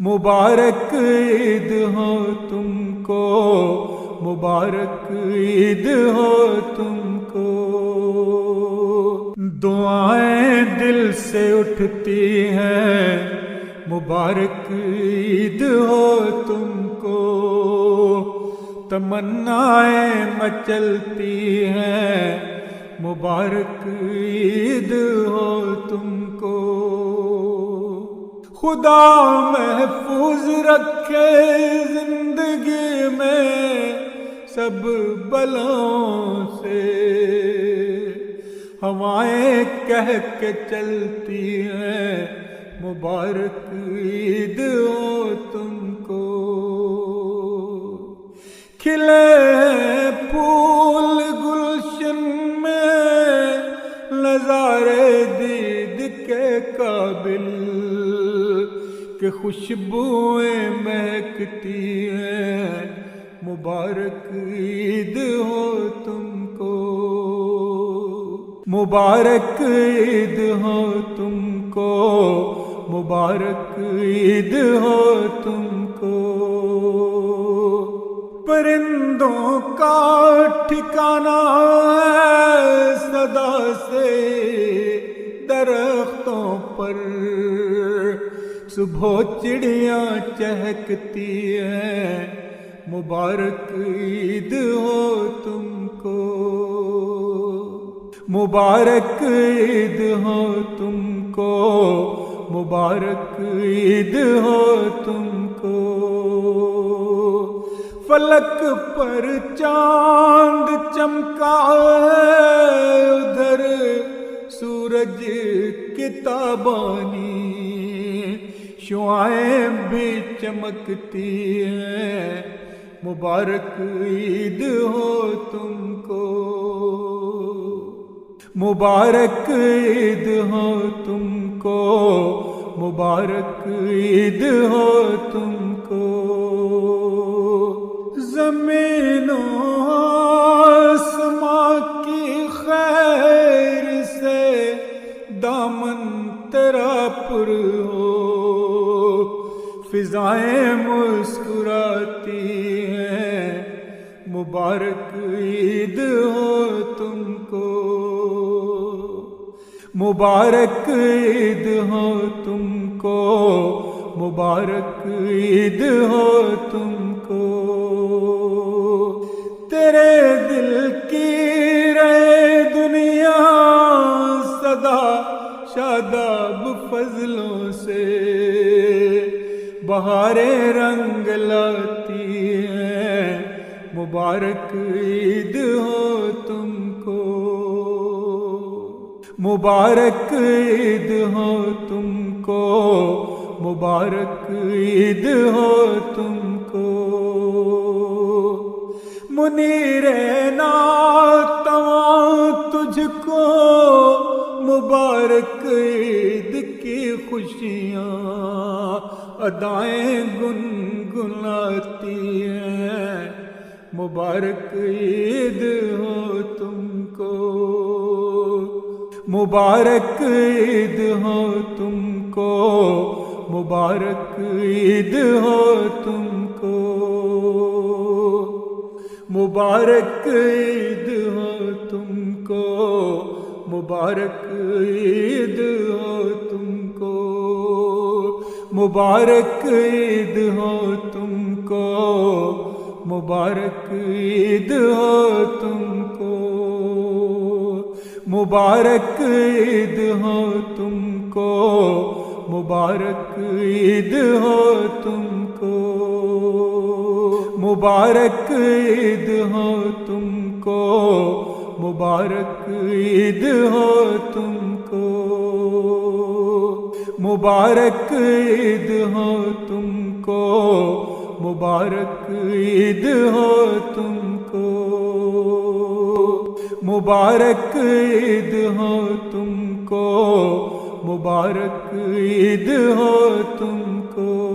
مبارک عید ہو تم کو، مبارک عید ہو تم کو۔ دعائیں دل سے اٹھتی ہیں، مبارک عید ہو تم کو۔ تمنائیں مچلتی ہیں، مبارک عید ہو تم کو۔ خدا محفوظ رکھے زندگی میں سب بلاؤں سے، ہوائیں کہہ کے چلتی ہیں، مبارک عید ہو تم کو۔ کھلے ہیں پھول گلشن میں، نظارے دید کے قابل، کہ خوشبوئیں مہکتی ہیں، مبارک عید ہو تم کو۔ مبارک عید ہو تم کو، مبارک عید ہو تم کو۔ پرندوں کا ٹھکانہ ہے صدا سے درختوں پر، صبح چڑیاں چہکتی ہیں، مبارک عید ہو تم کو۔ مبارک عید ہو تم کو، مبارک عید ہو تم کو۔ فلک پر چاند چمکا ہے، ادھر سورج کی تابانی، شعائیں بھی چمکتی ہیں، مبارک عید ہو تم کو۔ مبارک عید ہو تم کو، مبارک عید ہو تم کو۔ زمین و آسمان کی خیر سے دامن تیرا پر ہو، فضائیں مسکراتی ہیں، مبارک عید ہو تم کو۔ مبارک عید ہو تم کو، مبارک عید ہو تم کو۔ تیرے دل کی رہے دنیا سدا شاداب فضلوں سے، بہاریں رنگ لاتی ہیں، مبارک عید ہو تم کو۔ مبارک عید ہو تم کو، مبارک عید ہو تم کو۔ منیر ناتواں تجھ کو، مبارک عید کی خوشیاں، ادائیں گنگناتی ہیں، مبارک عید ہو تم کو۔ مبارک عید ہو تم کو، مبارک عید ہو تم کو۔ مبارک عید ہو تم کو، مبارک عید ہو تم کو۔ مبارک عید ہو تم کو، مبارک عید ہو تم کو۔ مبارک عید ہو تم کو، مبارک عید ہو تم کو۔ مبارک عید ہو تم کو، مبارک عید ہو تم کو۔ مبارک عید ہو تم کو، مبارک عید ہو تم کو۔ مبارک عید ہو تم کو، مبارک عید ہو تم کو۔